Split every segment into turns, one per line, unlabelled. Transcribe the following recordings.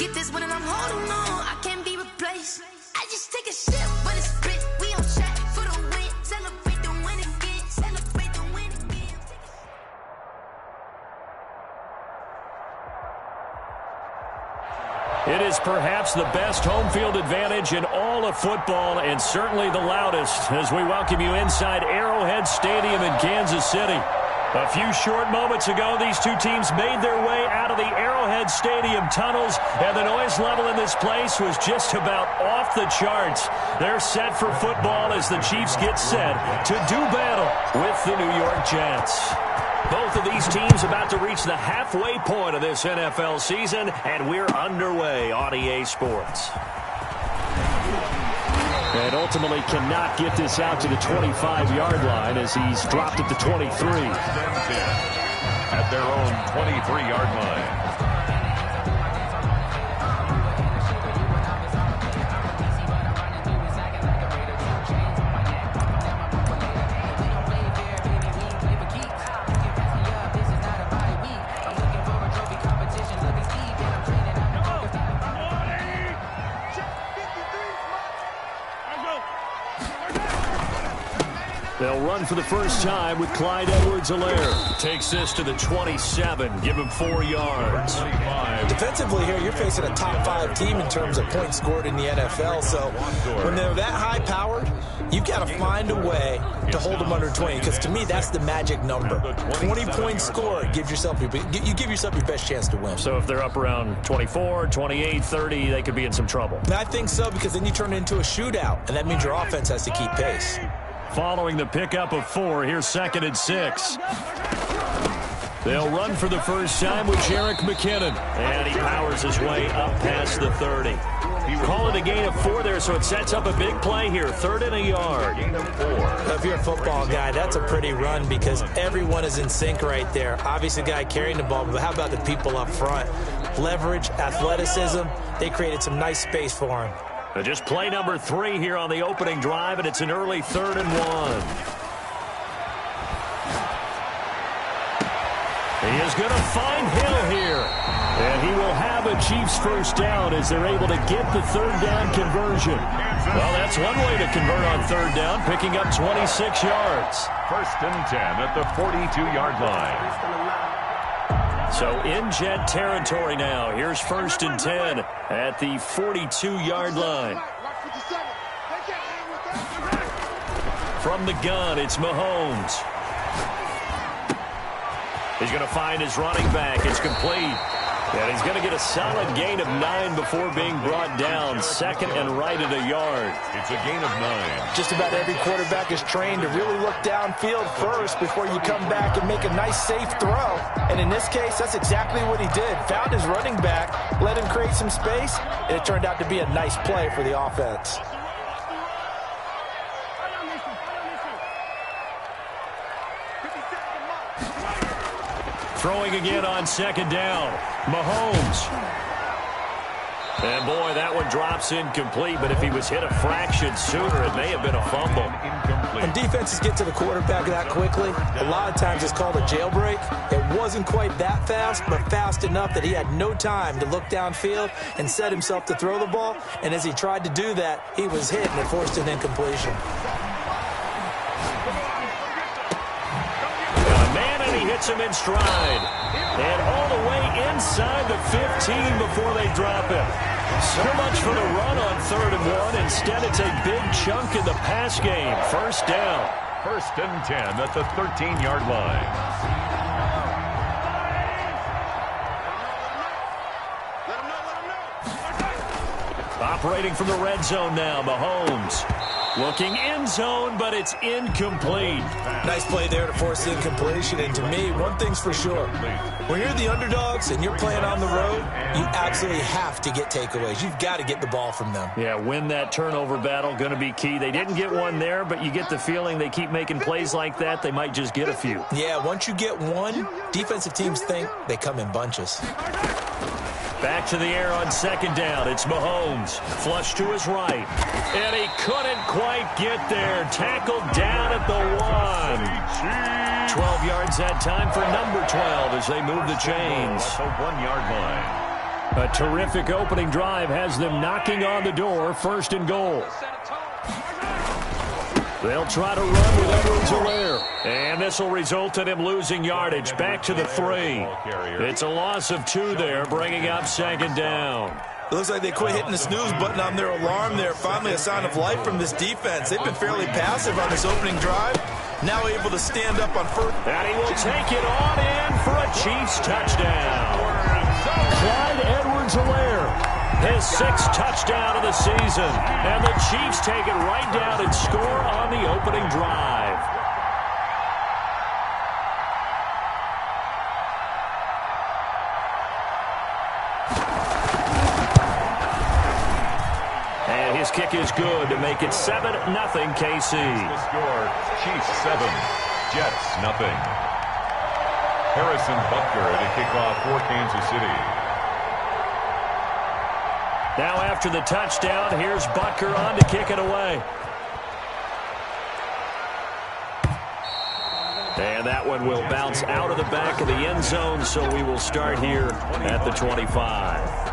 Get this one and I'm holding on. I can't be replaced. I just take a sip, but it's split. We on track for the win. Celebrate the win again. Celebrate the win again.
It is perhaps the best home field advantage in all of football, and certainly the loudest, as we welcome you inside Arrowhead Stadium in Kansas City. A few short moments ago, these two teams made their way out of the Arrowhead Stadium tunnels, and the noise level in this place was just about off the charts. They're set for football as the Chiefs get set to do battle with the New York Jets. Both of these teams about to reach the halfway point of this NFL season, and we're underway on EA Sports. And ultimately cannot get this out to the 25-yard line as he's dropped at the 23.
At their own 23-yard line.
They'll run for the first time with Clyde Edwards-Helaire. Takes this to the 27. Give him 4 yards.
Defensively here, you're facing a top-5 team in terms of points scored in the NFL. So when they're that high-powered, you've got to find a way to hold them under 20. Because to me, that's the magic number. 20 points scored, you give yourself your best chance to win.
So if they're up around 24, 28, 30, they could be in some trouble.
I think so, because then you turn it into a shootout, and that means your offense has to keep pace.
Following the pickup of 4, here's 2nd and 6. They'll run for the first time with Jerick McKinnon. And he powers his way up past the 30. Call it a gain of 4 there, so it sets up a big play here. 3rd and a yard.
If you're a football guy, that's a pretty run because everyone is in sync right there. Obviously, the guy carrying the ball, but how about the people up front? Leverage, athleticism, they created some nice space for him.
Just play number 3 here on the opening drive, and it's an early 3rd and 1. He is going to find Hill here. And he will have a Chiefs first down as they're able to get the 3rd down conversion. Well, that's one way to convert on 3rd down, picking up 26 yards.
1st and 10 at the 42-yard line.
So in Jet territory now. Here's 1st and 10 at the 42-yard line. From the gun, it's Mahomes. He's going to find his running back. It's complete. And he's going to get a solid gain of 9 before being brought down. 2nd and right at a yard.
It's a gain of 9.
Just about every quarterback is trained to really look downfield first before you come back and make a nice, safe throw. And in this case, that's exactly what he did. Found his running back, let him create some space, and it turned out to be a nice play for the offense.
Throwing again on 2nd down. Mahomes. And boy, that one drops incomplete, but if he was hit a fraction sooner, it may have been a fumble.
When defenses get to the quarterback that quickly, a lot of times it's called a jailbreak. It wasn't quite that fast, but fast enough that he had no time to look downfield and set himself to throw the ball. And as he tried to do that, he was hit and it forced an incompletion.
Hits him in stride. And all the way inside the 15 before they drop him. So much for the run on 3rd and 1. Instead, it's a big chunk in the pass game. 1st down.
1st and 10 at the 13-yard line.
Operating from the red zone now, Mahomes. Looking end zone, but it's incomplete.
Nice play there to force the incompletion. And to me, one thing's for sure. When you're the underdogs and you're playing on the road, you absolutely have to get takeaways. You've got to get the ball from them.
Yeah, win that turnover battle, going to be key. They didn't get one there, but you get the feeling they keep making plays like that, they might just get a few.
Yeah, once you get one, defensive teams think they come in bunches.
Back to the air on 2nd down. It's Mahomes. Flush to his right. And he couldn't quite get there. Tackled down at the 1. 12 yards that time for number 12 as they move the chains.
At the 1-yard line.
A terrific opening drive has them knocking on the door, 1st and goal. They'll try to run with Edwards-Helaire. And this will result in him losing yardage back to the 3. It's a loss of 2 there, bringing up 2nd down.
It looks like they quit hitting the snooze button on their alarm there. Finally a sign of life from this defense. They've been fairly passive on this opening drive. Now able to stand up on 1st.
And he will take it on in for a Chiefs touchdown. Clyde Edwards-Helaire, his 6th touchdown of the season. And the Chiefs take it right down and score on the opening drive. And his kick is good to make it 7-0 KC.
The score, Chiefs 7, Jets 0. Harrison Butker to kick off for Kansas City.
Now after the touchdown, here's Butker on to kick it away. And that one will bounce out of the back of the end zone, so we will start here at the 25.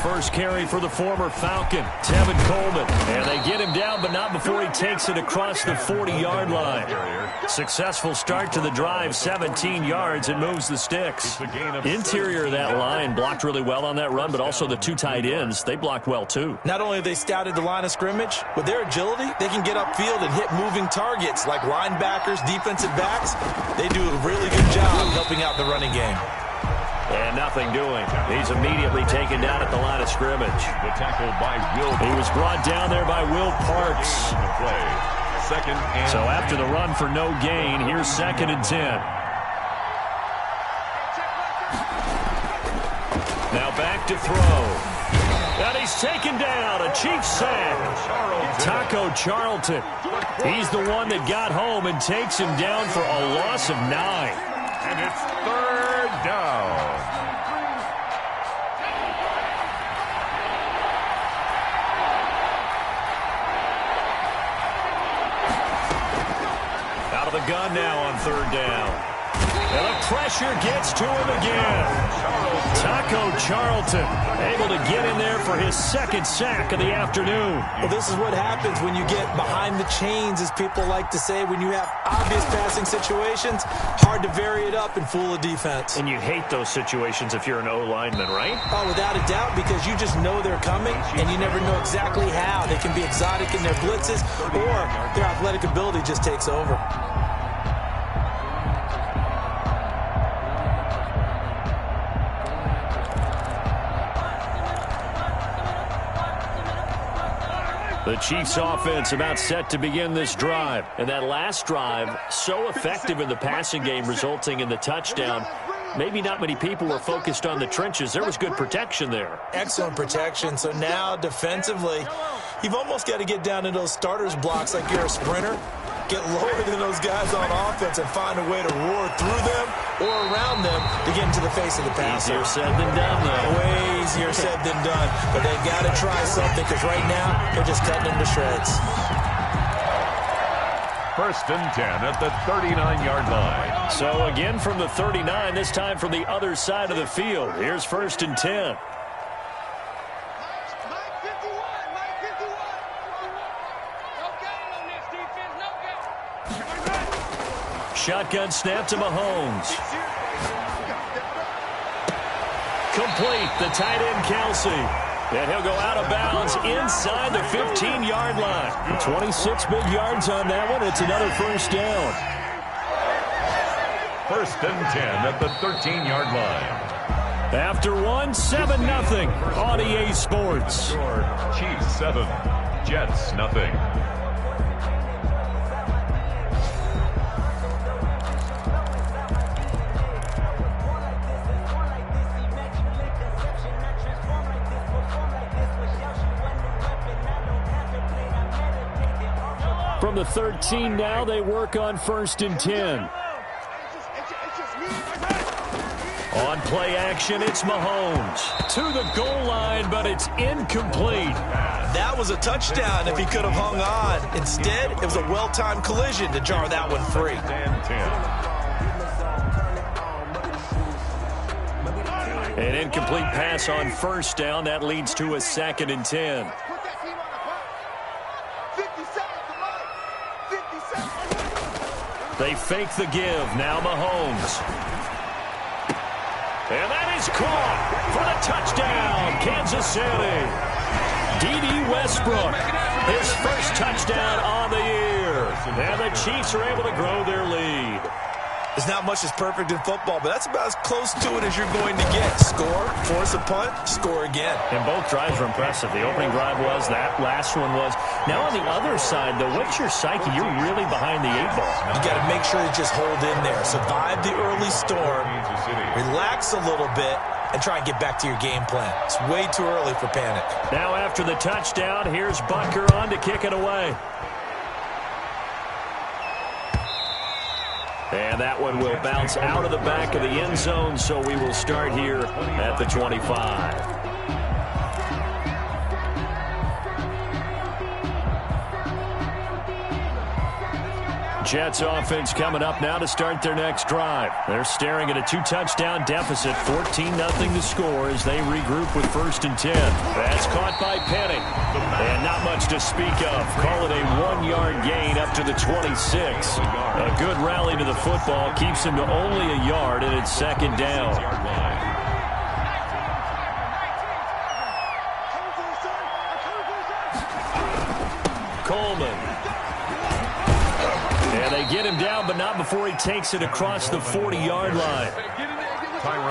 First carry for the former Falcon, Tevin Coleman. And they get him down, but not before he takes it across the 40-yard line. Successful start to the drive, 17 yards, and moves the sticks. Interior of that line blocked really well on that run, but also the 2 tight ends, they blocked well too.
Not only have they scouted the line of scrimmage, with their agility, they can get upfield and hit moving targets like linebackers, defensive backs. They do a really good job helping out the running game.
And nothing doing. He's immediately taken down at the line of scrimmage.
The tackle by Will.
He was brought down there by Will Parks.
On the play. 2nd and
so after the run for no gain, here's 2nd and 10. Now back to throw. And he's taken down. A Chiefs sack. Taco Charlton. He's the one that got home and takes him down for a loss of 9.
And it's 3rd down.
Out of the gun now on 3rd down. And the pressure gets to him again. Taco Charlton able to get in there for his 2nd sack of the afternoon.
Well, this is what happens when you get behind the chains, as people like to say. When you have obvious passing situations, hard to vary it up and fool a defense.
And you hate those situations if you're an O-lineman, right?
Oh, without a doubt, because you just know they're coming, and you never know exactly how. They can be exotic in their blitzes, or their athletic ability just takes over.
The Chiefs offense about set to begin this drive. And that last drive, so effective in the passing game, resulting in the touchdown. Maybe not many people were focused on the trenches. There was good protection there.
Excellent protection. So now defensively, you've almost got to get down to those starters blocks like you're a sprinter. Get lower than those guys on offense and find a way to roar through them or around them to get into the face of the passer.
Easier said than done, though.
Way easier said than done. But they got to try something, because right now they're just cutting them to shreds.
1st and 10 at the 39-yard line.
So again from the 39, this time from the other side of the field. Here's 1st and 10. Shotgun snap to Mahomes. Complete, the tight end Kelsey. And he'll go out of bounds inside the 15-yard line. 26 big yards on that one. It's another 1st down.
1st and 10 at the 13-yard line.
After one, 7-0 on EA Sports.
Chiefs 7, Jets 0.
From the 13 now, they work on 1st and 10. On play action, it's Mahomes. To the goal line, but it's incomplete.
That was a touchdown if he could have hung on. Instead, it was a well-timed collision to jar that one free.
An incomplete pass on first down. That leads to a 2nd and 10. They fake the give. Now Mahomes. And that is caught for the touchdown. Kansas City. D.D. Westbrook. His first touchdown on the year. And the Chiefs are able to grow their lead.
There's not much that's perfect in football, but that's about as close to it as you're going to get. Score, force a punt, score again.
And both drives were impressive. The opening drive was, that last one was. Now on the other side, though, what's your psyche? You're really behind the 8-ball.
You got to make sure to just hold in there. Survive the early storm, relax a little bit, and try and get back to your game plan. It's way too early for panic.
Now after the touchdown, here's Butker on to kick it away. And that one will bounce out of the back of the end zone, so we will start here at the 25. Jets offense coming up now to start their next drive. They're staring at a 2-touchdown deficit, 14-0 to score as they regroup with 1st and 10. That's caught by Penny. And not much to speak of. Call it a 1-yard gain up to the 26. A good rally to the football keeps him to only a yard, and it's 2nd down. Coleman. And they get him down, but not before he takes it across the 40-yard line.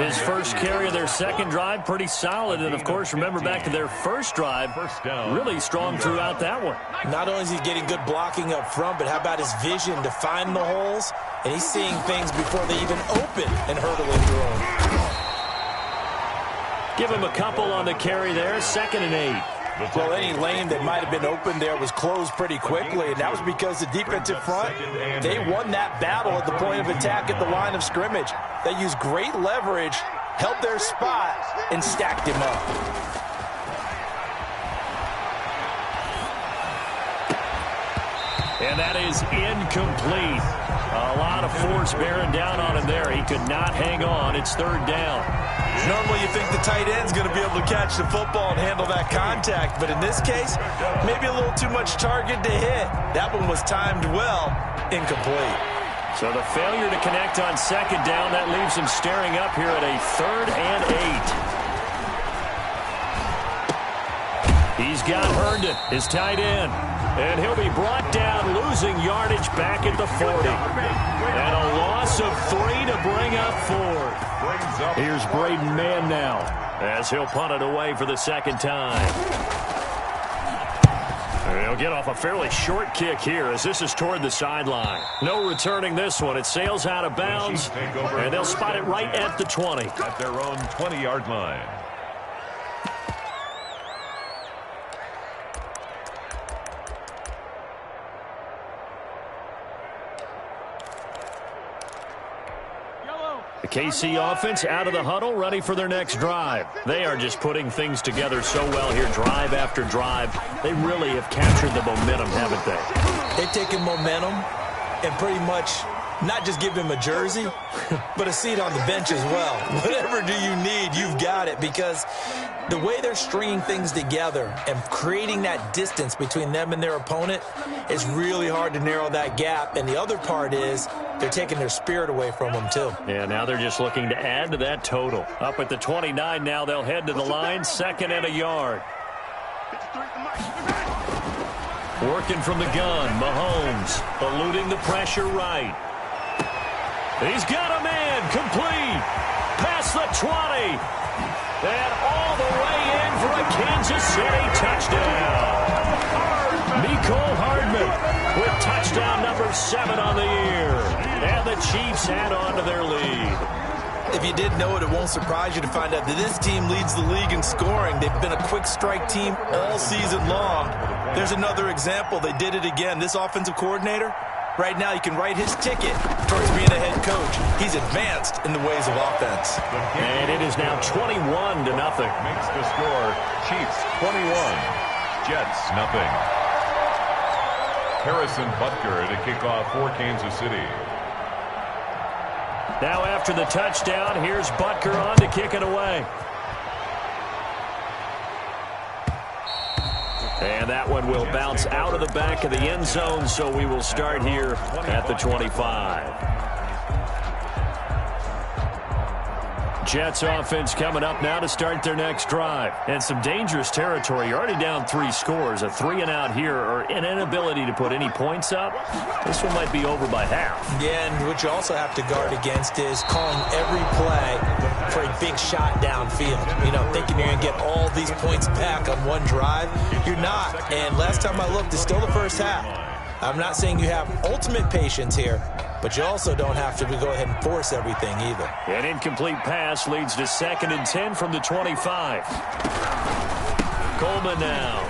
His first carry of their second drive, pretty solid. And, of course, remember back to their first drive, really strong throughout that one.
Not only is he getting good blocking up front, but how about his vision to find the holes? And he's seeing things before they even open and hurdling through them.
Give him a couple on the carry there, 2nd and 8.
Well, any lane that might have been open there was closed pretty quickly, and that was because the defensive front, they won that battle at the point of attack at the line of scrimmage. They used great leverage, held their spot, and stacked him up.
And that is incomplete. A lot of force bearing down on him there. He could not hang on. It's 3rd down.
Normally you think the tight end's going to be able to catch the football and handle that contact, but in this case, maybe a little too much target to hit. That one was timed well, incomplete.
So the failure to connect on 2nd down, that leaves him staring up here at a 3rd and 8. He's got Herndon, his tight end. And he'll be brought down, losing yardage back at the 40. And a loss of 3 to bring up 4. Here's Braden Mann now, as he'll punt it away for the 2nd time. And he'll get off a fairly short kick here, as this is toward the sideline. No returning this one. It sails out of bounds, and they'll spot it right at the 20.
At their own 20-yard line.
The KC offense out of the huddle, ready for their next drive. They are just putting things together so well here, drive after drive. They really have captured the momentum, haven't they?
They've taken momentum and pretty much not just give him a jersey, but a seat on the bench as well. Whatever do you need, you've got it, because the way they're stringing things together and creating that distance between them and their opponent is really hard to narrow that gap. And the other part is they're taking their spirit away from them, too.
Yeah, now they're just looking to add to that total. Up at the 29 now, they'll head to the line, 2nd and a yard. Working from the gun, Mahomes eluding the pressure right. He's got a man, complete, past the 20, and all the way in for a Kansas City touchdown. Mecole Hardman with touchdown number 7 on the year, and the Chiefs add on to their lead.
If you didn't know it, it won't surprise you to find out that this team leads the league in scoring. They've been a quick strike team all season long. There's another example. They did it again. This offensive coordinator Right now, you can write his ticket towards being a head coach. He's advanced in the ways of offense.
And it is now 21-0.
Makes the score Chiefs 21, Jets nothing. Harrison Butker to kick off for Kansas City.
Now after the touchdown, here's Butker on to kick it away. And that one will bounce out of the back of the end zone, so we will start here at the 25. Jets offense coming up now to start their next drive. And some dangerous territory. You're already down 3 scores. A 3-and-out here or an inability to put any points up. This one might be over by half.
Yeah, and what you also have to guard against is calling every play for a big shot downfield. You know, thinking you're going to get all these points back on one drive. You're not. And last time I looked, it's still the first half. I'm not saying you have ultimate patience here, but you also don't have to go ahead and force everything either.
An incomplete pass leads to 2nd and 10 from the 25. Coleman now.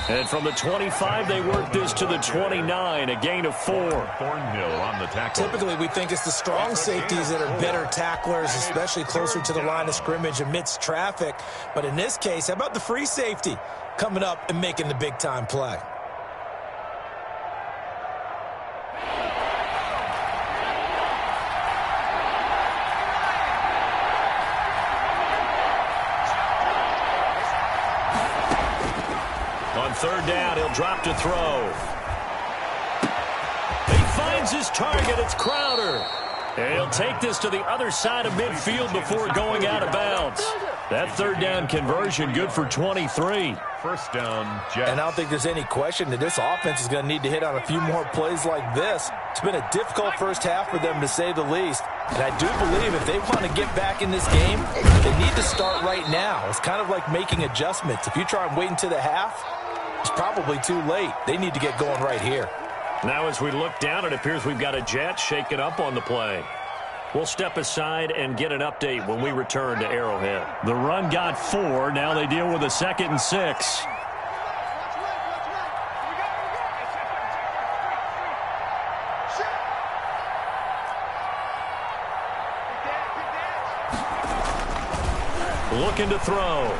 And from the 25, they work this to the 29, a gain of 4.
Thornhill on the tackle.
Typically, we think it's the strong safeties that are better tacklers, especially closer to the line of scrimmage amidst traffic. But in this case, how about the free safety coming up and making the big-time play?
On 3rd down, he'll drop to throw. He finds his target. It's Crowder. And he'll take this to the other side of midfield before going out of bounds. That 3rd down conversion good for 23.
First down, Jets.
And I don't think there's any question that this offense is going to need to hit on a few more plays like this. It's been a difficult first half for them, to say the least. And I do believe if they want to get back in this game, they need to start right now. It's kind of like making adjustments. If you try and wait until the half, it's probably too late. They need to get going right here.
Now as we look down, it appears we've got a Jet shaken up on the play. We'll step aside and get an update when we return to Arrowhead. The run got 4. Now they deal with a 2nd and 6. Looking to throw.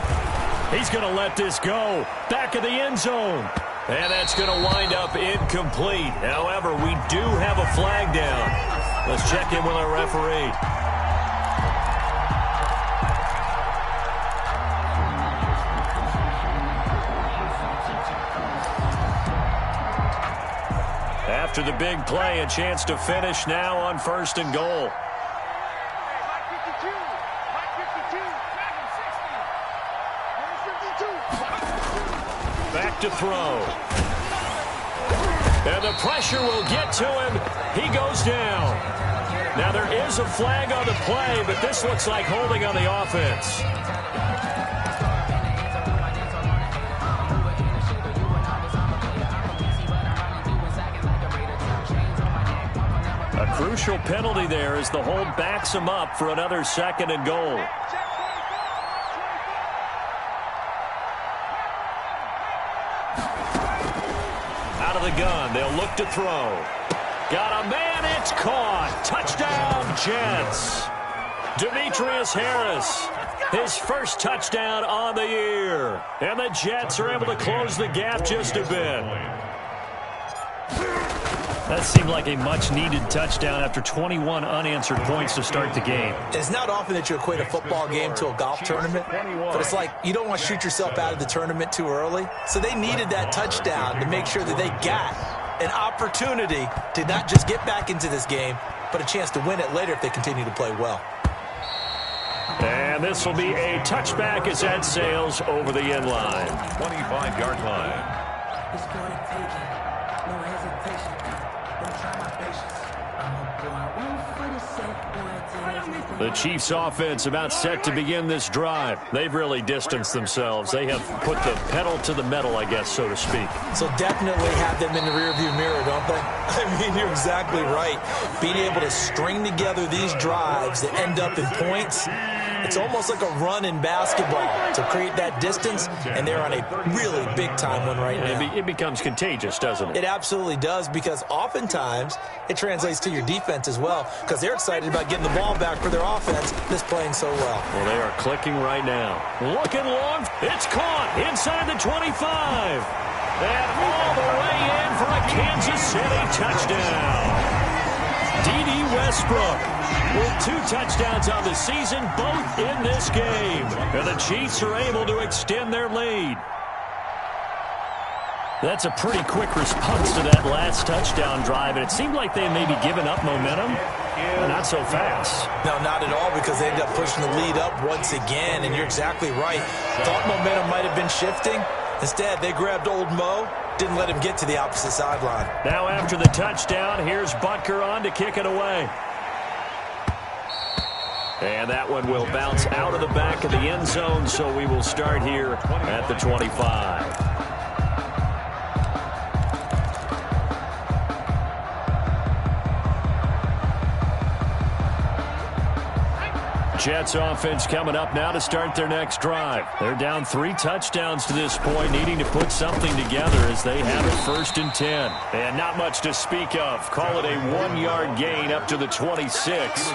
He's going to let this go. Back of the end zone. And that's going to wind up incomplete. However, we do have a flag down. Let's check in with our referee. After the big play, a chance to finish now on 1st and goal. Back to throw. And the pressure will get to him. He goes down. Now there is a flag on the play, but this looks like holding on the offense. A crucial penalty there as the hold backs him up for another 2nd and goal. Out of the gun, they'll look to throw. Got a man, it's caught. Touchdown, Jets. Demetrius Harris, his first touchdown on the year. And the Jets are able to close the gap just a bit. That seemed like a much-needed touchdown after 21 unanswered points to start the game.
It's not often that you equate a football game to a golf tournament, but it's like you don't want to shoot yourself out of the tournament too early. So they needed that touchdown to make sure that they got an opportunity to not just get back into this game, but a chance to win it later if they continue to play well.
And this will be a touchback as that sails over the end line.
25-yard line.
It's going to take it. No hesitation. Don't try my patience. I'm going to go out one for the sake, boy.
The Chiefs offense about set to begin this drive. They've really distanced themselves. They have put the pedal to the metal, I guess, so to speak.
So definitely have them in the rearview mirror, don't they? I mean, you're exactly right. Being able to string together these drives that end up in points, it's almost like a run in basketball to create that distance, and they're on a really big-time one right now.
It becomes contagious, doesn't it?
It absolutely does, because oftentimes it translates to your defense as well, because they're excited about getting the ball back for their offense that's playing so well.
Well, they are clicking right now. Looking long. It's caught inside the 25. And all the way in for a Kansas City touchdown. D.D. Westbrook with 2 touchdowns on the season, both in this game. And the Chiefs are able to extend their lead. That's a pretty quick response to that last touchdown drive, and it seemed like they may be giving up momentum. Not so fast.
No, not at all, because they ended up pushing the lead up once again, and you're exactly right. Thought momentum might have been shifting. Instead, they grabbed old Mo, didn't let him get to the opposite sideline.
Now after the touchdown, here's Butker on to kick it away. And that one will bounce out of the back of the end zone, so we will start here at the 25. Jets offense coming up now to start their next drive. They're down 3 touchdowns to this point, needing to put something together as they have it 1st and 10. And not much to speak of. Call it a 1-yard gain up to the 26.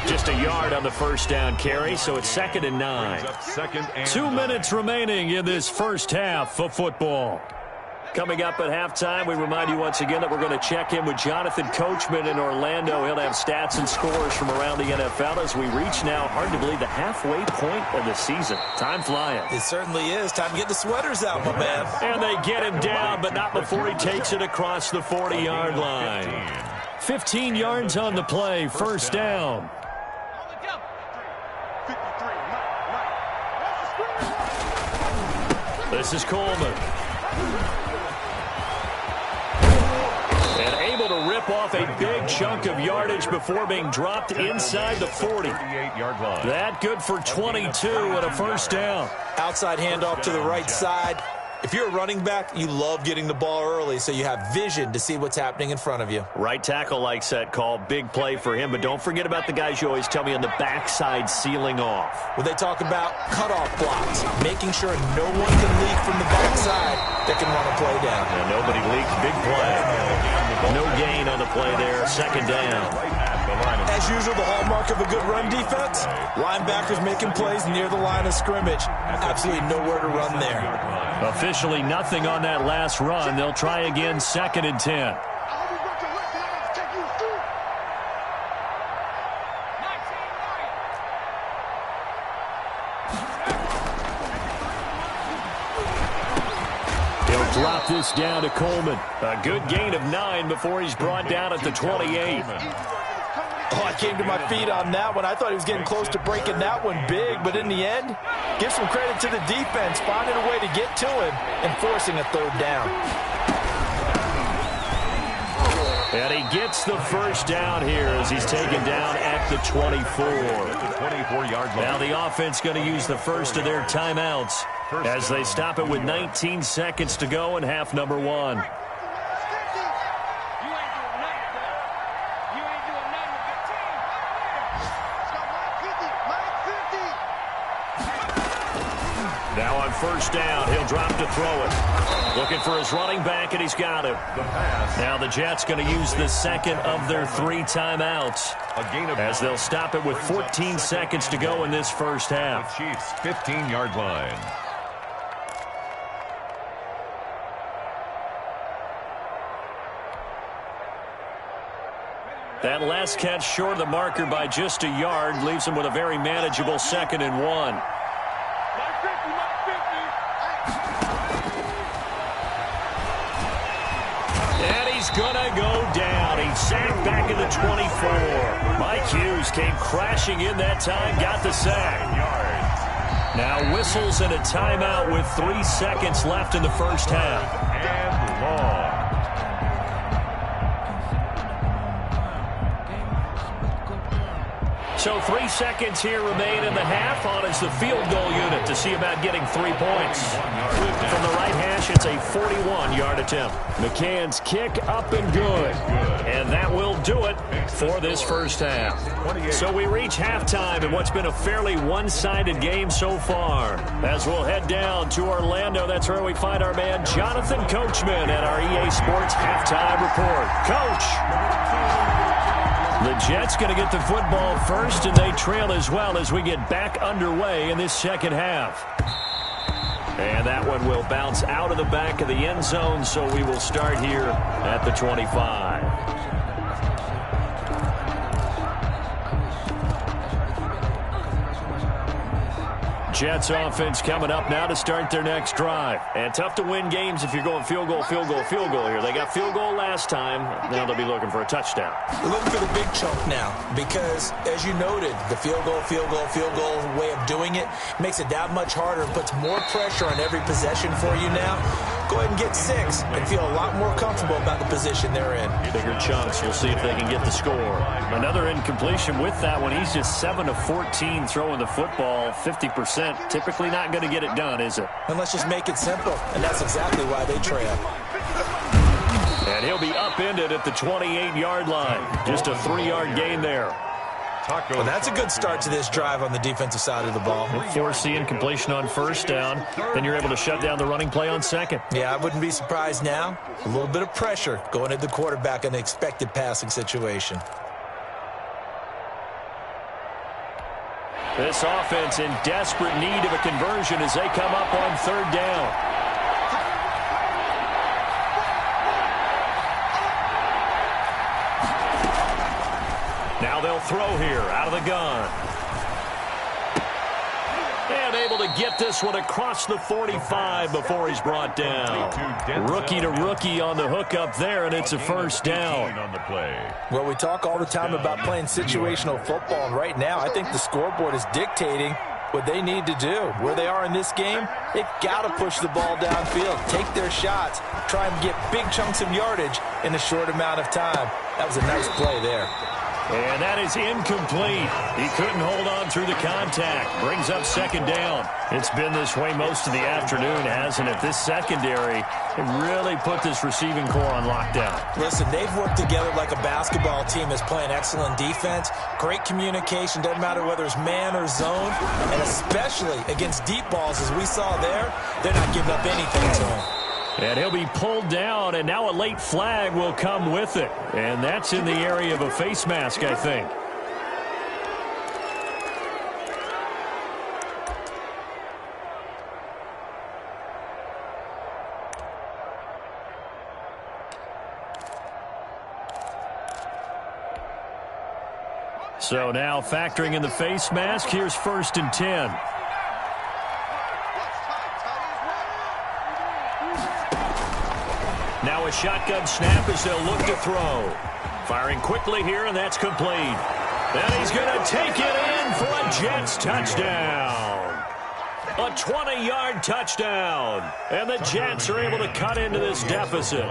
Just a yard on the first down carry, so it's 2nd and 9. 2 minutes remaining in this first half of football. Coming up at halftime, we remind you once again that we're going to check in with Jonathan Coachman in Orlando. He'll have stats and scores from around the NFL as we reach now, hard to believe, the halfway point of the season. Time flying.
It certainly is. Time to get the sweaters out, my man.
And they get him down, but not before he takes it across the 40-yard line. 15 yards on the play, 1st down. This is Coleman. And able to rip off a big chunk of yardage before being dropped inside the 40. That good for 22 and a 1st down.
Outside handoff to the right side. If you're a running back, you love getting the ball early so you have vision to see what's happening in front of you.
Right tackle likes that call. Big play for him, but don't forget about the guys you always tell me on the backside sealing off.
When they talk about cutoff blocks, making sure no one can leak from the backside that can run a play down.
And nobody leaked. Big play. No gain on the play there. 2nd down.
As usual, the hallmark of a good run defense, linebackers making plays near the line of scrimmage. Absolutely nowhere to run there.
Officially nothing on that last run. They'll try again, 2nd and 10. He'll drop this down to Coleman. A good gain of 9 before he's brought down at the 28.
Oh, I came to my feet on that one. I thought he was getting close to breaking that one big, but in the end, give some credit to the defense, finding a way to get to him and forcing a 3rd down.
And he gets the 1st down here as he's taken down at the 24.
24-yard line.
Now the offense going to use the first of their timeouts as they stop it with 19 seconds to go in half number 1. Now on 1st down, he'll drop to throw it. Looking for his running back, and he's got him. Now the Jets going to use the 2nd of their 3 timeouts as they'll stop it with 14 seconds to go in this first half.
The Chiefs' 15-yard line.
That last catch short of the marker by just a yard leaves him with a very manageable 2nd and 1. Gonna go down. He's sacked back in the 24. Mike Hughes came crashing in that time, got the sack. Now whistles and a timeout with 3 seconds left in the first half.
And long.
So 3 seconds here remain in the half. On is the field goal unit to see about getting 3 points. From the right hash, it's a 41-yard attempt. McCann's kick up and good. And that will do it for this first half. So we reach halftime in what's been a fairly one-sided game so far. As we'll head down to Orlando, that's where we find our man Jonathan Coachman at our EA Sports Halftime Report. Coach! The Jets going to get the football first, and they trail as well as we get back underway in this second half. And that one will bounce out of the back of the end zone, so we will start here at the 25. Jets offense coming up now to start their next drive. And tough to win games if you're going field goal, field goal, field goal here. They got field goal last time. Now they'll be looking for a touchdown.
They're looking for the big chunk now because, as you noted, the field goal way of doing it makes it that much harder and puts more pressure on every possession for you now. Go ahead and get 6 and feel a lot more comfortable about the position they're in.
Bigger chunks. We'll see if they can get the score. Another incompletion with that one. He's just 7 of 14 throwing the football, 50%. Typically not going to get it done, is it?
And let's just make it simple, and that's exactly why they trail.
And he'll be upended at the 28-yard line. Just a 3-yard gain there.
Well, that's a good start to this drive on the defensive side of the ball.
Force the incompletion on first down. Then you're able to shut down the running play on second.
Yeah, I wouldn't be surprised now. A little bit of pressure going at the quarterback in an expected passing situation.
This offense in desperate need of a conversion as they come up on third down. Now they'll throw here out of the gun. And able to get this one across the 45 before he's brought down. Rookie to rookie on the hook up there, and it's a first down.
Well, we talk all the time about playing situational football, and right now I think the scoreboard is dictating what they need to do. Where they are in this game, they've got to push the ball downfield, take their shots, try and get big chunks of yardage in a short amount of time. That was a nice play there.
And that is incomplete. He couldn't hold on through the contact. Brings up second down. It's been this way most of the afternoon, hasn't it? This secondary really put this receiving core on lockdown.
Listen, they've worked together like a basketball team that's playing excellent defense. Great communication. Doesn't matter whether it's man or zone. And especially against deep balls, as we saw there, they're not giving up anything to them.
And he'll be pulled down, and now a late flag will come with it. And that's in the area of a face mask, I think. So now factoring in the face mask, here's 1st and 10. Now a shotgun snap as they'll look to throw. Firing quickly here, and that's complete. And he's going to take it in for a Jets touchdown. A 20-yard touchdown. And the Jets are able to cut into this deficit.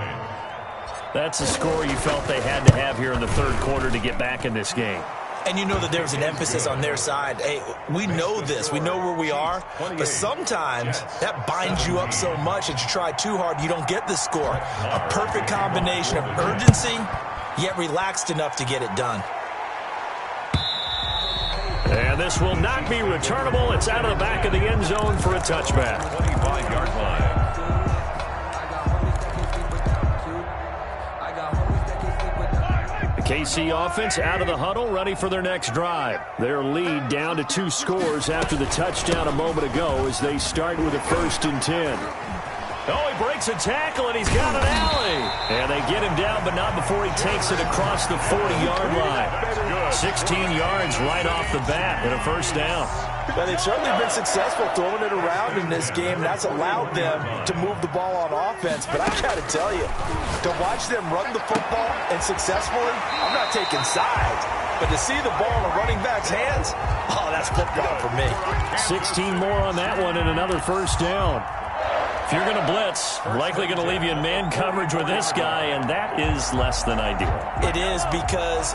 That's a score you felt they had to have here in the third quarter to get back in this game.
And you know that there's an emphasis on their side. Hey, we know this. We know where we are. But sometimes that binds you up so much that you try too hard, you don't get the score. A perfect combination of urgency, yet relaxed enough to get it done.
And this will not be returnable. It's out of the back of the end zone for a touchback.
25-yard line.
KC offense out of the huddle, ready for their next drive. Their lead down to 2 scores after the touchdown a moment ago as they start with a 1st and 10. Oh, he breaks a tackle, and he's got an alley. And they get him down, but not before he takes it across the 40-yard line. 16 yards right off the bat and a first down.
Well, they've certainly been successful throwing it around in this game, and that's allowed them to move the ball on offense. But I got to tell you, to watch them run the football and successfully, I'm not taking sides. But to see the ball in a running back's hands, oh, that's football for me.
16 more on that one and another first down. If you're going to blitz, likely going to leave you in man coverage with this guy, and that is less than ideal.
It is, because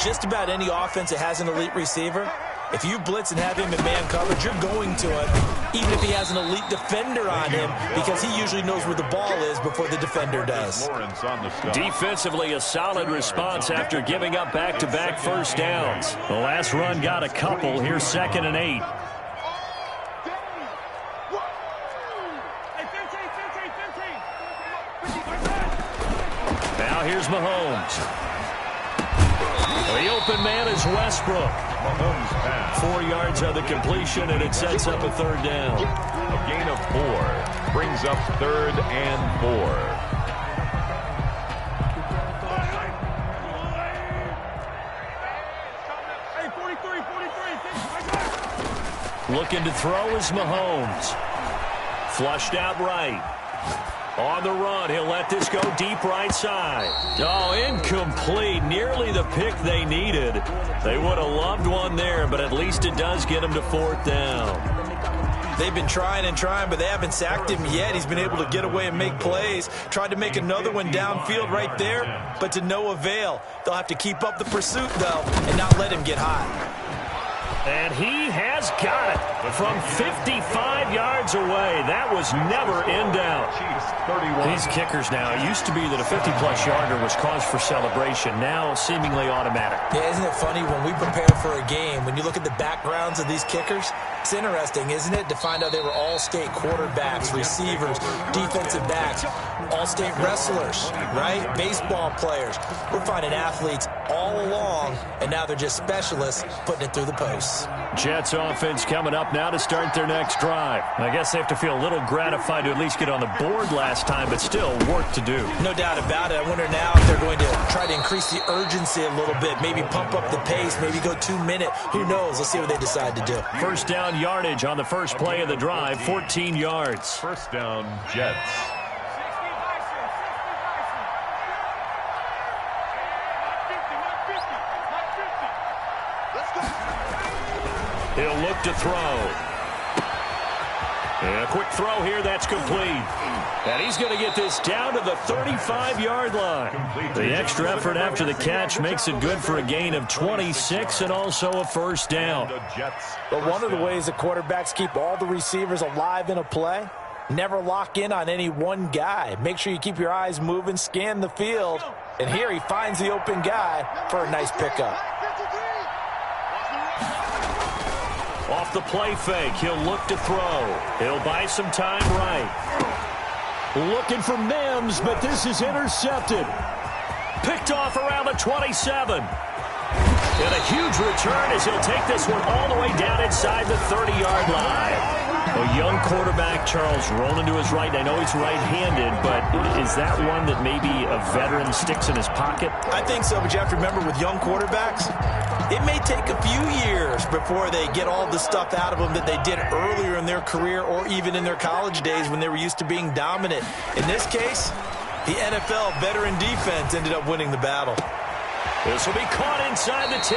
just about any offense that has an elite receiver, if you blitz and have him in man coverage, you're going to him, even if he has an elite defender on him, because he usually knows where the ball is before the defender does.
Defensively, a solid response after giving up back-to-back first downs. The last run got a couple. Here's 2nd and 8. Now here's Mahomes. The open man is Westbrook.
Mahomes pass.
4 yards on the completion, and it sets up a 3rd down.
A gain of 4 brings up 3rd and 4.
Looking to throw is Mahomes. Flushed out right. On the run, he'll let this go deep right side. Oh, incomplete. Nearly the pick they needed. They would have loved one there, but at least it does get them to 4th down.
They've been trying and trying, but they haven't sacked him yet. He's been able to get away and make plays. Tried to make another one downfield right there, but to no avail. They'll have to keep up the pursuit, though, and not let him get hot.
And he has got it from 55 yards away. That was never in doubt. These kickers now, it used to be that a 50-plus yarder was cause for celebration. Now seemingly automatic.
Yeah, isn't it funny when we prepare for a game, when you look at the backgrounds of these kickers, it's interesting, isn't it, to find out they were all-state quarterbacks, receivers, defensive backs, all-state wrestlers, right? Baseball players. We're finding athletes all along, and now they're just specialists putting it through the posts.
Jets offense coming up now to start their next drive. I guess they have to feel a little gratified to at least get on the board last time, but still work to do.
No doubt about it. I wonder now if they're going to try to increase the urgency a little bit, maybe pump up the pace, maybe go 2-minute. Who knows? Let's see what they decide to do.
First down yardage on the first play of the drive, 14 yards.
First down, Jets.
He'll look to throw. And a quick throw here, that's complete. And he's going to get this down to the 35-yard line. The extra effort after the catch makes it good for a gain of 26 and also a first down.
But one of the ways the quarterbacks keep all the receivers alive in a play, never lock in on any one guy. Make sure you keep your eyes moving, scan the field. And here he finds the open guy for a nice pickup.
Off the play fake, he'll look to throw. He'll buy some time right. Looking for Mims, but this is intercepted. Picked off around the 27. And a huge return as he'll take this one all the way down inside the 30-yard line. A young quarterback, Charles, rolling to his right. I know he's right-handed, but is that one that maybe a veteran sticks in his pocket?
I think so, but you have to remember with young quarterbacks, it may take a few years before they get all the stuff out of them that they did earlier in their career or even in their college days when they were used to being dominant. In this case, the NFL veteran defense ended up winning the battle.
This will be caught inside the 10.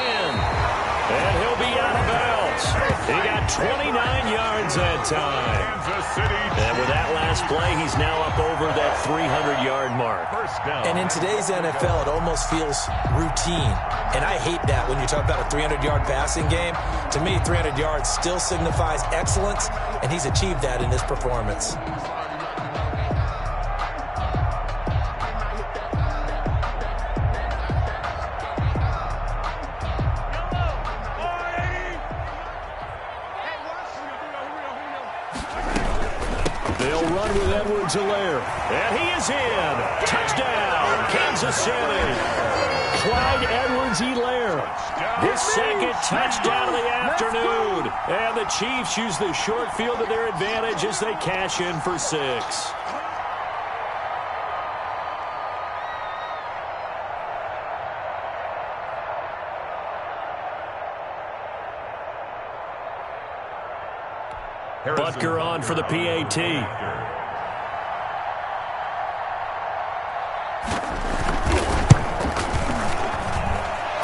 And he'll be out of bounds. He got 29 yards that time. And with that last play, he's now up over that 300-yard mark.
And in today's NFL, it almost feels routine. And I hate that when you talk about a 300-yard passing game. To me, 300 yards still signifies excellence, and he's achieved that in this performance.
They'll run with Edwards-Helaire. And he is in. Touchdown, Kansas City. Clyde Edwards-Helaire. His second touchdown of the afternoon. And the Chiefs use the short field to their advantage as they cash in for 6. Butker on for the PAT.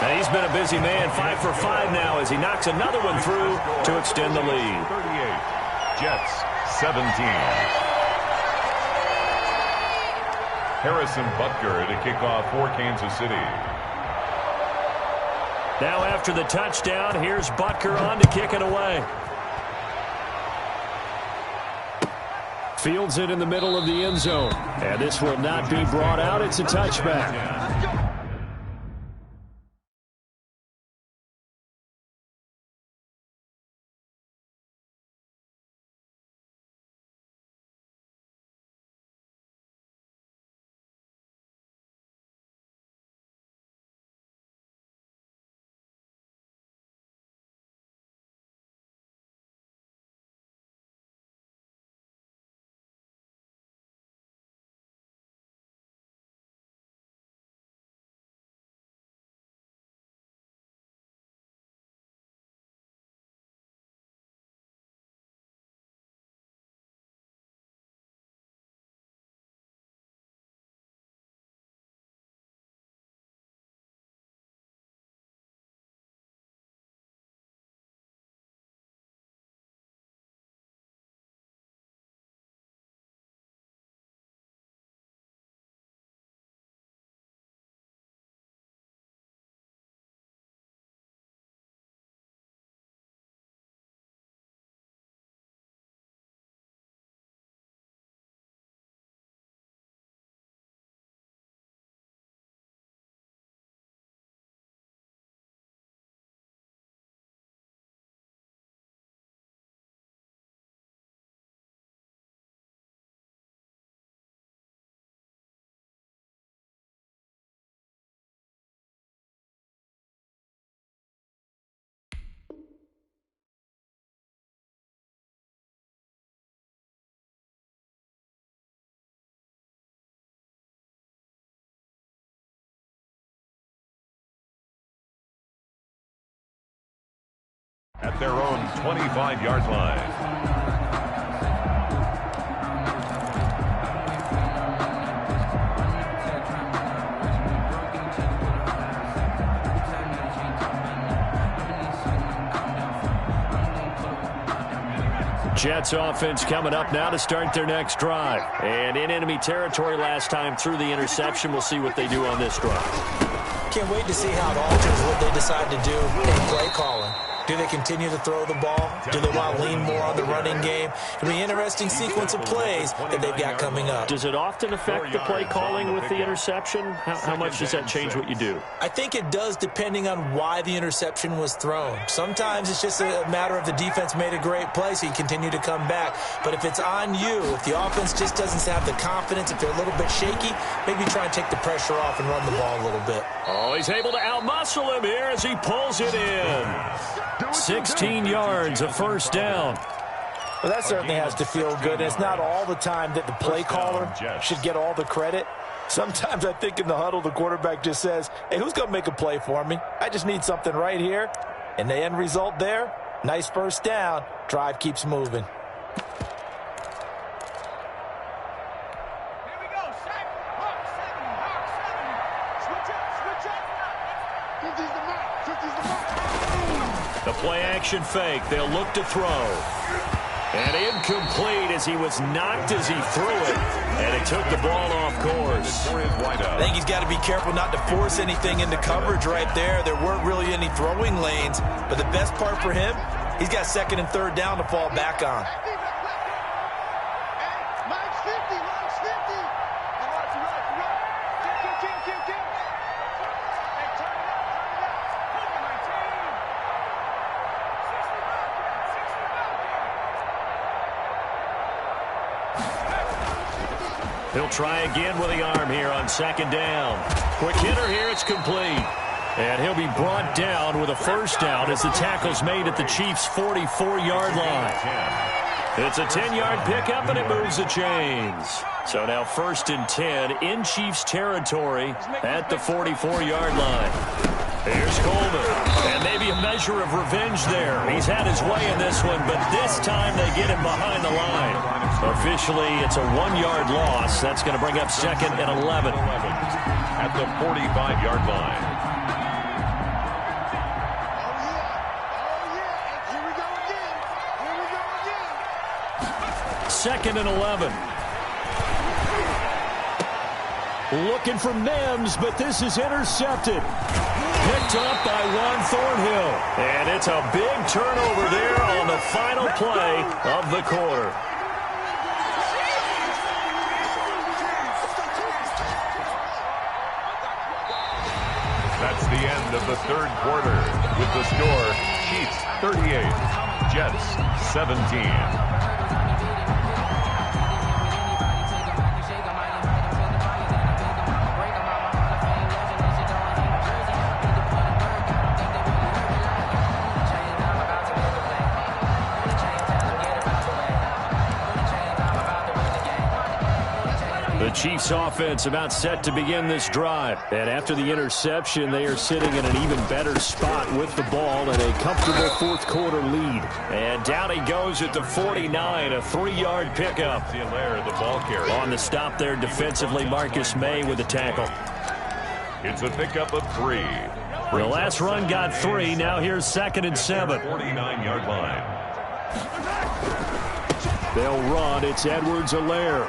And he's been a busy man, 5 for 5 now as he knocks another one through to extend the lead.
38, Jets 17. Harrison Butker to kick off for Kansas City.
Now after the touchdown, here's Butker on to kick it away. Fields it in the middle of the end zone. And this will not be brought out. It's a touchback.
At their own 25-yard line.
Jets offense coming up now to start their next drive. And in enemy territory last time through the interception. We'll see what they do on this drive.
Can't wait to see how it alters what they decide to do in play calling. Do they continue to throw the ball? Do they want to lean more on the running game? It'll be an interesting sequence of plays that they've got coming up.
Does it often affect the play calling with the interception? How much does that change what you do?
I think it does depending on why the interception was thrown. Sometimes it's just a matter of the defense made a great play, so you continue to come back. But if it's on you, if the offense just doesn't have the confidence, if they're a little bit shaky, maybe try and take the pressure off and run the ball a little bit.
Oh, he's able to outmuscle him here as he pulls it in. 16 yards, a first down.
Well, that certainly has to feel good. And it's not all the time that the play caller should get all the credit. Sometimes I think in the huddle, the quarterback just says, hey, who's going to make a play for me? I just need something right here. And the end result there, nice first down. Drive keeps moving.
The play-action fake. They'll look to throw. And incomplete as he was knocked as he threw it. And it took the ball off course.
I think he's got to be careful not to force anything into coverage right there. There weren't really any throwing lanes. But the best part for him, he's got second and third down to fall back on.
He'll try again with the arm here on second down. Quick hitter here, it's complete. And he'll be brought down with a first down as the tackle's made at the Chiefs' 44-yard line. It's a 10-yard pickup, and it moves the chains. So now 1st and 10 in Chiefs territory at the 44-yard line. Here's Coleman, and maybe a measure of revenge there. He's had his way in this one, but this time they get him behind the line. Officially, it's a 1-yard loss. That's going to bring up 2nd and 11.
At the 45-yard line.
2nd and 11. Looking for Mims, but this is intercepted. Picked up by Juan Thornhill. And it's a big turnover there on the final play of the quarter.
That's the end of the third quarter. With the score, Chiefs 38, Jets 17.
The Chiefs offense about set to begin this drive. And after the interception, they are sitting in an even better spot with the ball and a comfortable fourth quarter lead. And down he goes at the 49, a 3-yard pickup.
The ball carrier.
On the stop there defensively, Marcus May with the tackle.
It's a pickup of 3.
The last run got 3. Now here's 2nd and 7.
49-yard line.
They'll run. It's Edwards-Helaire.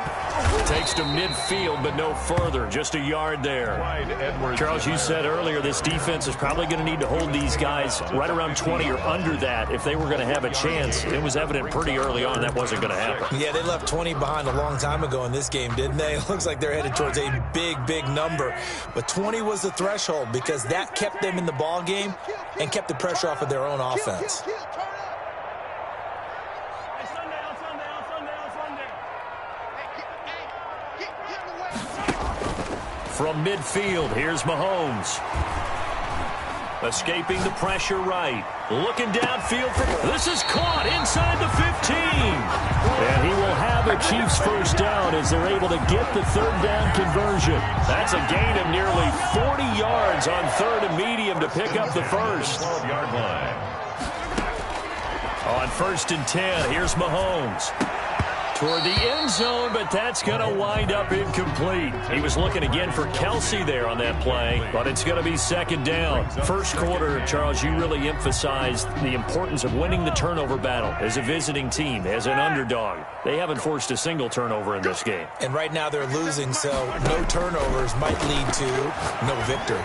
Takes to midfield, but no further. Just a yard there. Charles, you said earlier this defense is probably going to need to hold these guys right around 20 or under that if they were going to have a chance. It was evident pretty early on that wasn't going to happen.
Yeah, they left 20 behind a long time ago in this game, didn't they? It looks like they're headed towards a big number. But 20 was the threshold because that kept them in the ball game and kept the pressure off of their own offense.
From midfield, here's Mahomes. Escaping the pressure right. Looking downfield. This is caught inside the 15. And he will have a Chiefs first down as they're able to get the third down conversion. That's a gain of nearly 40 yards on 3rd and medium to pick up the first.
12-yard line.
On 1st and 10, here's Mahomes. Toward the end zone, but that's going to wind up incomplete. He was looking again for Kelsey there on that play, but it's going to be 2nd down. First quarter, Charles, you really emphasized the importance of winning the turnover battle as a visiting team, as an underdog. They haven't forced a single turnover in this game.
And right now they're losing, so no turnovers might lead to no victory.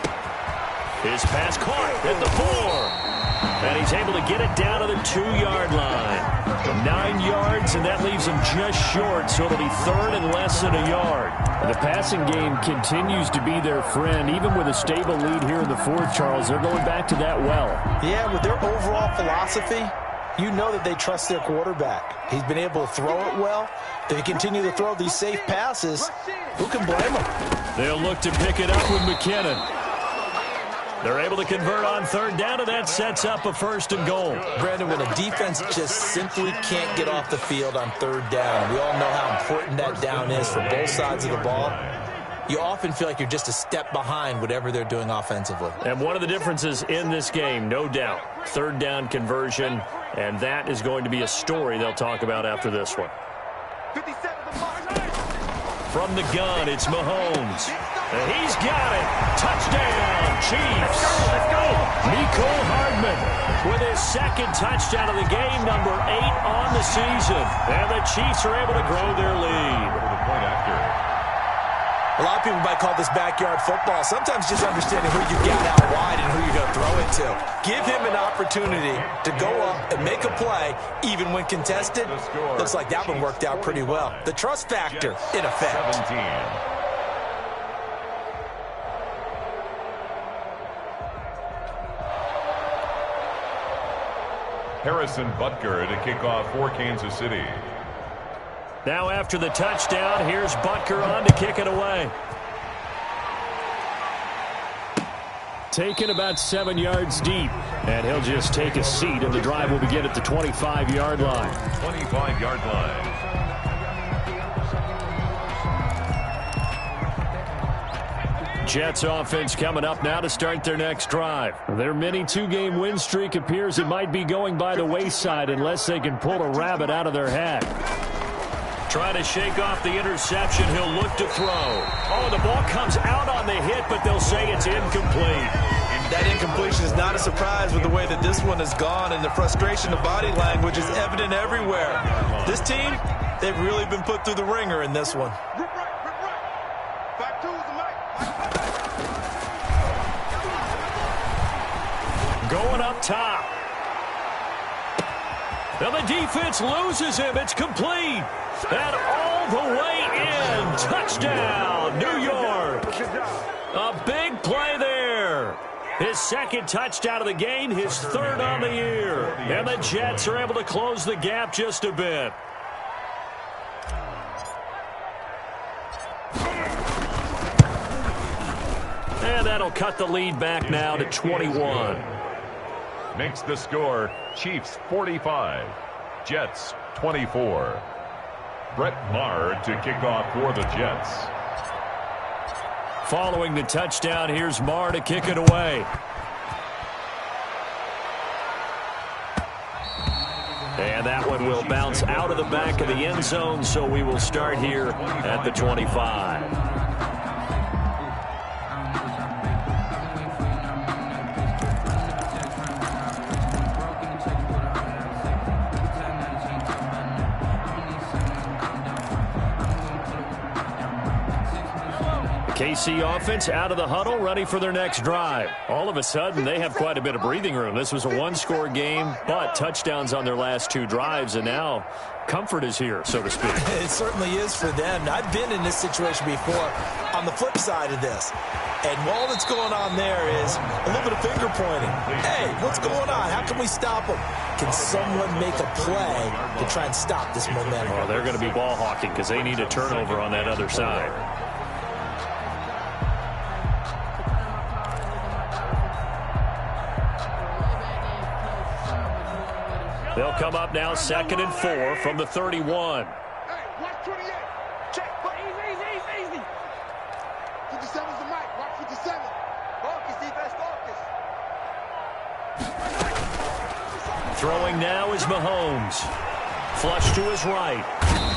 His pass caught at the 4. And he's able to get it down to the 2-yard line. 9 yards, and that leaves him just short, so it'll be 3rd and less than a yard. The passing game continues to be their friend. Even with a stable lead here in the fourth, Charles, they're going back to that well.
Yeah, with their overall philosophy, you know that they trust their quarterback. He's been able to throw it well. They continue to throw these safe passes. Who can blame them?
They'll look to pick it up with McKinnon. They're able to convert on 3rd down, and that sets up a 1st and goal.
Brandon, when a defense just simply can't get off the field on 3rd down, we all know how important that down is for both sides of the ball. You often feel like you're just a step behind whatever they're doing offensively.
And one of the differences in this game, no doubt, 3rd down conversion, and that is going to be a story they'll talk about after this one. From the gun, it's Mahomes. And he's got it. Touchdown, Chiefs. Let's go. Mecole Hardman with his 2nd touchdown of the game, number 8 on the season. And the Chiefs are able to grow their lead.
A lot of people might call this backyard football. Sometimes just understanding who you got out wide and who you're going to throw it to. Give him an opportunity to go up and make a play, even when contested. Looks like that one worked out pretty well. The trust factor in effect.
17. Harrison Butker to kick off for Kansas City.
Now after the touchdown, here's Butker on to kick it away. Taken about 7 yards deep, and he'll just take a seat, and the drive will begin at the 25-yard line.
25-yard line.
Jets offense coming up now to start their next drive. Their mini 2-game win streak appears it might be going by the wayside unless they can pull a rabbit out of their hat. Trying to shake off the interception. He'll look to throw. Oh, the ball comes out on the hit, but they'll say it's incomplete.
That incompletion is not a surprise with the way that this one has gone, and the frustration of body language is evident everywhere. This team, they've really been put through the ringer in this one.
Back to the mic.
going up top. And the defense loses him. It's complete. And all the way in. Touchdown, New York. A big play there. His second touchdown of the game, his third on the year. And the Jets are able to close the gap just a bit. And that'll cut the lead back now to 21.
Makes the score Chiefs 45, Jets 24. Brett Maher to kick off for the Jets.
Following the touchdown, here's Maher to kick it away. And that one will bounce out of the back of the end zone, so we will start here at the 25. KC offense out of the huddle, ready for their next drive. All of a sudden, they have quite a bit of breathing room. This was a one-score game, but touchdowns on their last two drives, and now comfort is here, so to speak.
It certainly is for them. I've been in this situation before on the flip side of this. And all that's going on there is a little bit of finger pointing. Hey, what's going on? How can we stop them? Can someone make a play to try and stop this momentum?
Well, they're going to be ball hawking because they need a turnover on that other side. They'll come up now 2nd and 4 from the 31.
Hey, watch 28. Check. Easy. 57's the mic. Watch 57. Focus, defense, focus.
Throwing now is Mahomes. Flush to his right.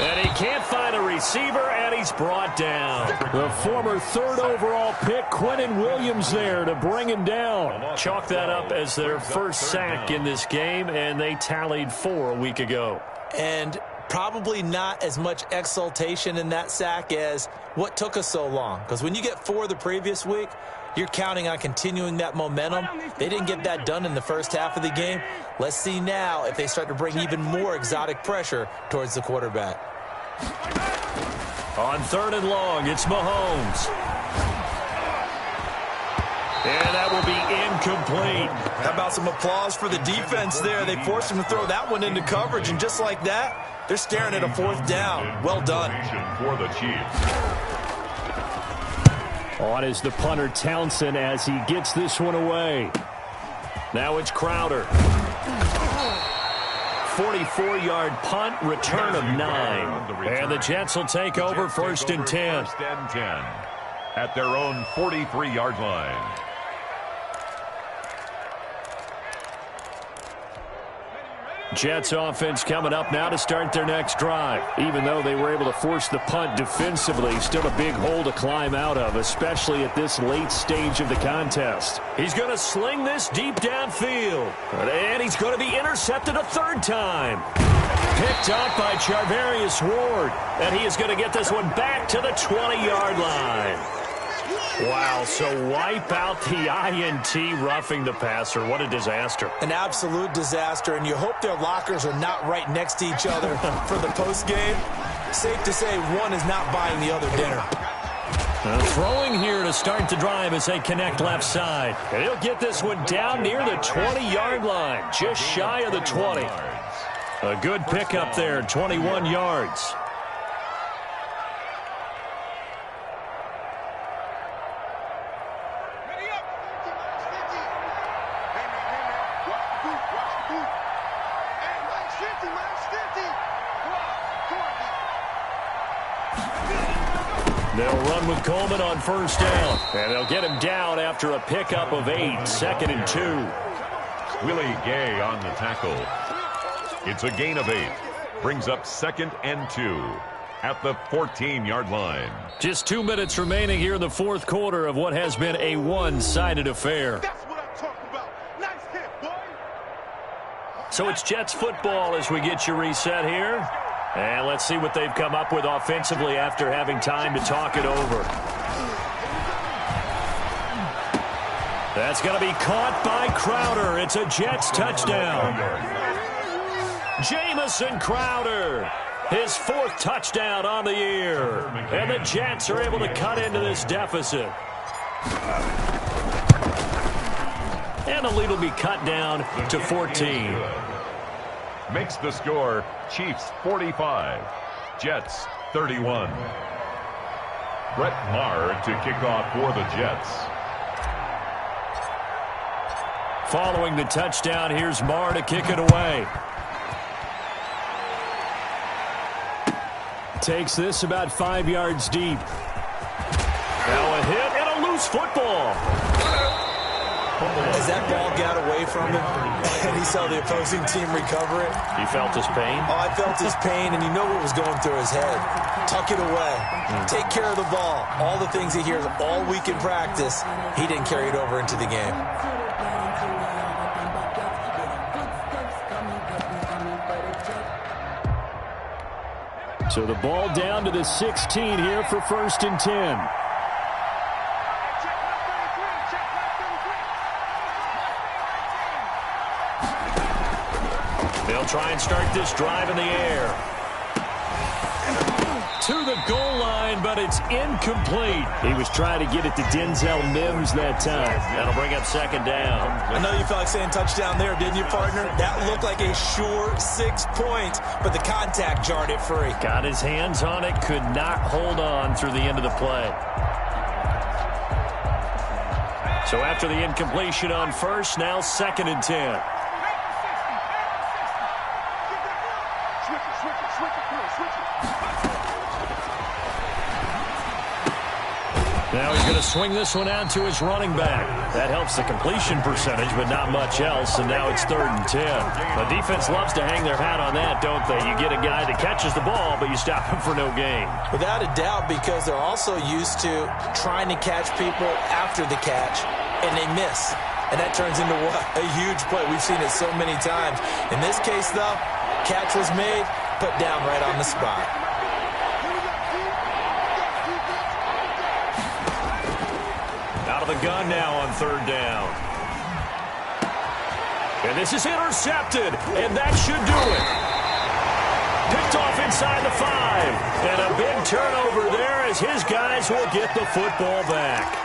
And he can't find a receiver, and he's brought down. The former 3rd overall pick, Quentin Williams, there to bring him down. Chalk that up as their first sack in this game, and they tallied 4 a week ago.
And probably not as much exultation in that sack as what took us so long. Because when you get 4 the previous week, you're counting on continuing that momentum. They didn't get that done in the first half of the game. Let's see now if they start to bring even more exotic pressure towards the quarterback.
On 3rd and long, it's Mahomes. And that will be incomplete.
How about some applause for the defense there? They forced him to throw that one into coverage, and just like that, they're staring at a 4th down. Well done.
For the Chiefs.
On is the punter Townsend as he gets this one away. Now it's Crowder. 44-yard punt, return of 9. And the Jets will take over 1st and 10.
1st and 10 at their own 43-yard line.
Jets offense coming up now to start their next drive. Even though they were able to force the punt defensively, still a big hole to climb out of, especially at this late stage of the contest. He's going to sling this deep downfield. And he's going to be intercepted a 3rd time. Picked up by Charvarius Ward. And he is going to get this one back to the 20-yard line. Wow, so wipe out the INT, roughing the passer. What a disaster.
An absolute disaster, and you hope their lockers are not right next to each other for the postgame. Safe to say one is not buying the other dinner.
Throwing here to start the drive as they connect left side. And he'll get this one down near the 20-yard line, just shy of the 20. A good pickup there, 21 yards. They'll run with Coleman on 1st down. And they'll get him down after a pickup of 8, 2nd and 2.
Willie Gay on the tackle. It's a gain of 8. Brings up 2nd and 2 at the 14-yard line.
Just 2 minutes remaining here in the 4th quarter of what has been a one-sided affair.
That's what I'm talking about. Nice hit, boy.
So it's Jets football as we get you reset here. And let's see what they've come up with offensively after having time to talk it over. That's going to be caught by Crowder. It's a Jets touchdown. Jamison Crowder, his 4th touchdown on the year. And the Jets are able to cut into this deficit. And the lead will be cut down to 14.
Makes the score Chiefs 45, Jets 31. Brett Maher to kick off for the Jets.
Following the touchdown, here's Maher to kick it away. Takes this about 5 yards deep. Now a hit and a loose football.
As that ball got away from him and he saw the opposing team recover it.
You felt his pain?
Oh, I felt his pain, and you know what was going through his head. Tuck it away. Take care of the ball. All the things he hears all week in practice, he didn't carry it over into the game.
So the ball down to the 16 here for 1st and 10. They'll try and start this drive in the air. To the goal line, but it's incomplete. He was trying to get it to Denzel Mims that time. That'll bring up 2nd down.
I know you felt like saying touchdown there, didn't you, partner? That looked like a sure 6 points, but the contact jarred it free.
Got his hands on it, could not hold on through the end of the play. So after the incompletion on 1st, now 2nd and 10. Now he's going to swing this one out to his running back. That helps the completion percentage, but not much else, and now it's 3rd and 10. The defense loves to hang their hat on that, don't they? You get a guy that catches the ball, but you stop him for no gain.
Without a doubt, because they're also used to trying to catch people after the catch, and they miss. And that turns into what? A huge play. We've seen it so many times. In this case, though, catch was made, put down right on the spot.
Out of the gun now on 3rd down. And this is intercepted, and that should do it. Picked off inside the 5. And a big turnover there as his guys will get the football back.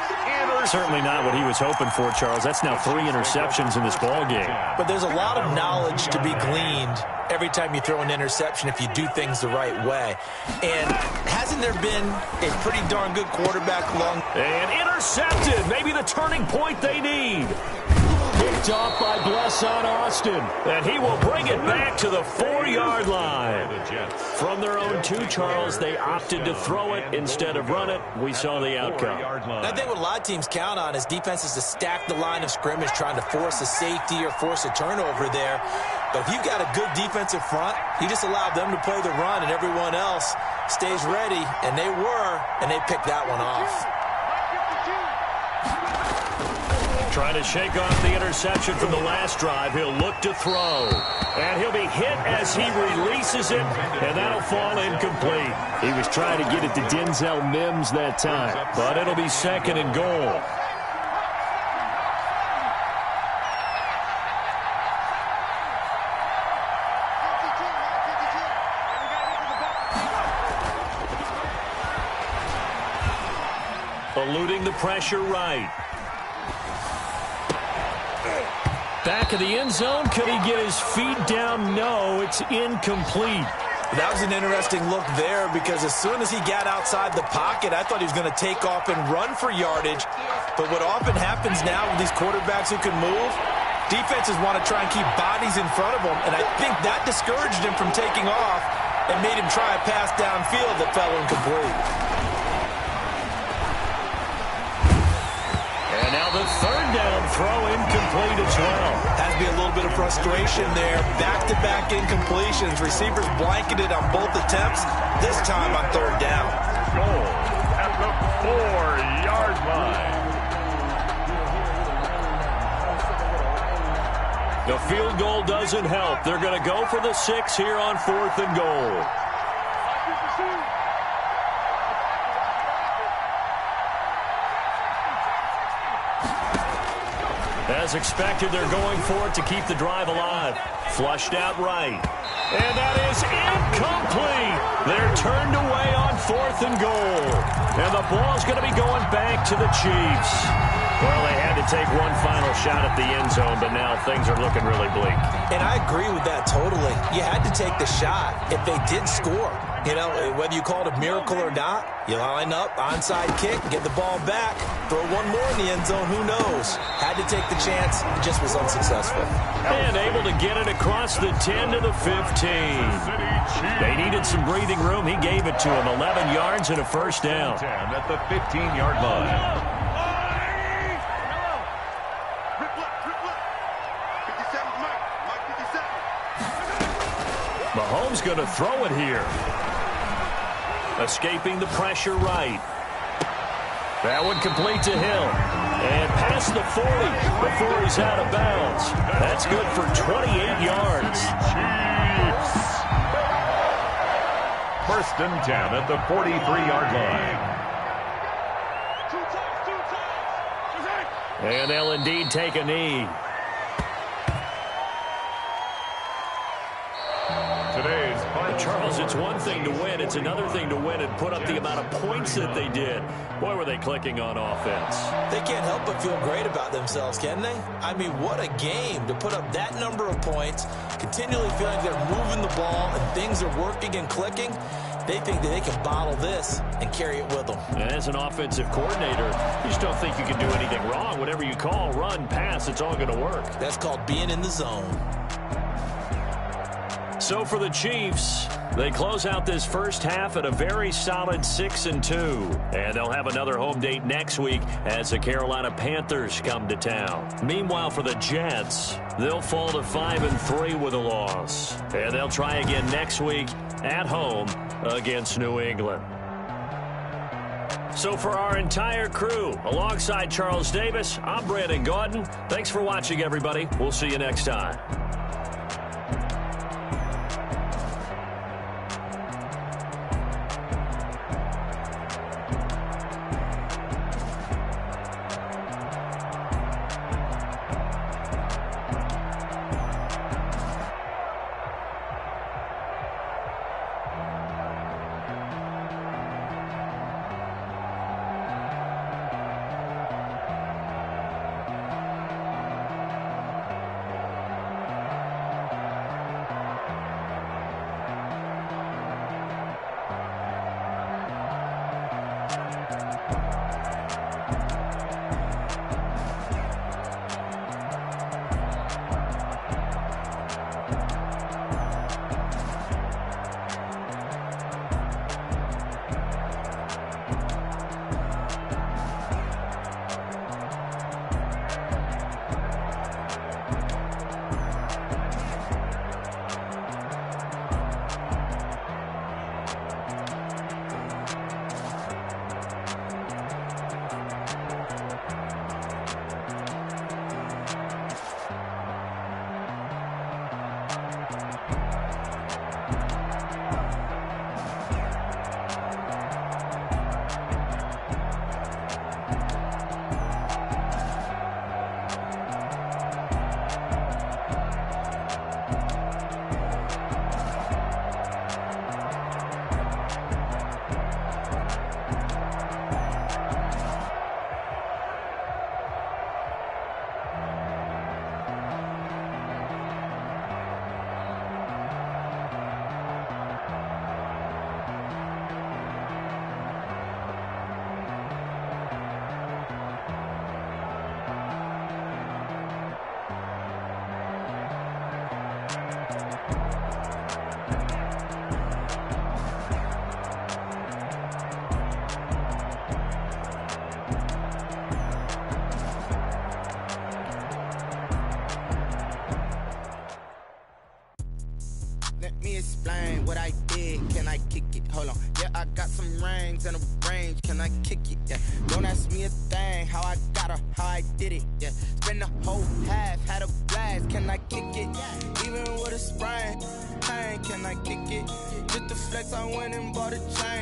Certainly not what he was hoping for, Charles. That's now 3 interceptions in this ball game.
But there's a lot of knowledge to be gleaned every time you throw an interception if you do things the right way. And hasn't there been a pretty darn good quarterback long?
And intercepted. Maybe the turning point they need. Picked off by Blesson Austin. And he will bring it back to the 4-yard line. From their own 2, Charles, they opted to throw it instead of run it. We saw the outcome.
I think what a lot of teams count on is defenses to stack the line of scrimmage, trying to force a safety or force a turnover there. But if you've got a good defensive front, you just allow them to play the run and everyone else stays ready. And they were, and they picked that one off.
Trying to shake off the interception from the last drive. He'll look to throw. And he'll be hit as he releases it, and that'll fall incomplete. He was trying to get it to Denzel Mims that time, but it'll be 2nd and goal. Eluding the pressure right. Back of the end zone. Could he get his feet down? No, it's incomplete.
That was an interesting look there because as soon as he got outside the pocket, I thought he was going to take off and run for yardage. But what often happens now with these quarterbacks who can move, defenses want to try and keep bodies in front of them, and I think that discouraged him from taking off and made him try a pass downfield that fell incomplete.
And now the 3rd down throw incomplete as well.
Has to be a little bit of frustration there. Back-to-back incompletions. Receivers blanketed on both attempts, this time on 3rd down.
Goal at the 4-yard line.
The field goal doesn't help. They're going to go for the 6 here on 4th and goal. As expected, they're going for it to keep the drive alive. Flushed out right. And that is incomplete. They're turned away on 4th and goal. And the ball's going to be going back to the Chiefs. Well, they had to take one final shot at the end zone, but now things are looking really bleak.
And I agree with that totally. You had to take the shot if they did score. You know, whether you call it a miracle or not, you line up, onside kick, get the ball back, throw one more in the end zone, who knows? Had to take the chance, just was unsuccessful.
And able to get it across the 10 to the 15. They needed some breathing room. He gave it to them. 11 yards and a first down.
10 at the 15-yard line.
Mahomes going to throw it here. Escaping the pressure right. That one complete to Hill. And past the 40 before he's out of bounds. That's good for 28 yards.
First and 10 at the 43-yard line.
And they'll indeed take a knee. Charles, it's one thing to win. It's another thing to win and put up the amount of points that they did. Boy, were they clicking on offense.
They can't help but feel great about themselves, can they? I mean, what a game to put up that number of points, continually feeling like they're moving the ball and things are working and clicking. They think that they can bottle this and carry it with them.
And as an offensive coordinator, you just don't think you can do anything wrong. Whatever you call, run, pass, it's all going to work.
That's called being in the zone.
So for the Chiefs, they close out this first half at a very solid 6-2. And they'll have another home date next week as the Carolina Panthers come to town. Meanwhile, for the Jets, they'll fall to 5-3 with a loss. And they'll try again next week at home against New England. So for our entire crew, alongside Charles Davis, I'm Brandon Gaudin. Thanks for watching, everybody. We'll see you next time.
explain what I did. Can I kick it? Hold on. Yeah, I got some rings and a range. Can I kick it? Yeah. Don't ask me a thing. How I got her, how I did it. Yeah. Spend the whole half, had a blast. Can I kick it? Even with a sprain. Pain, can I kick it? Just the flex, I went and bought a chain.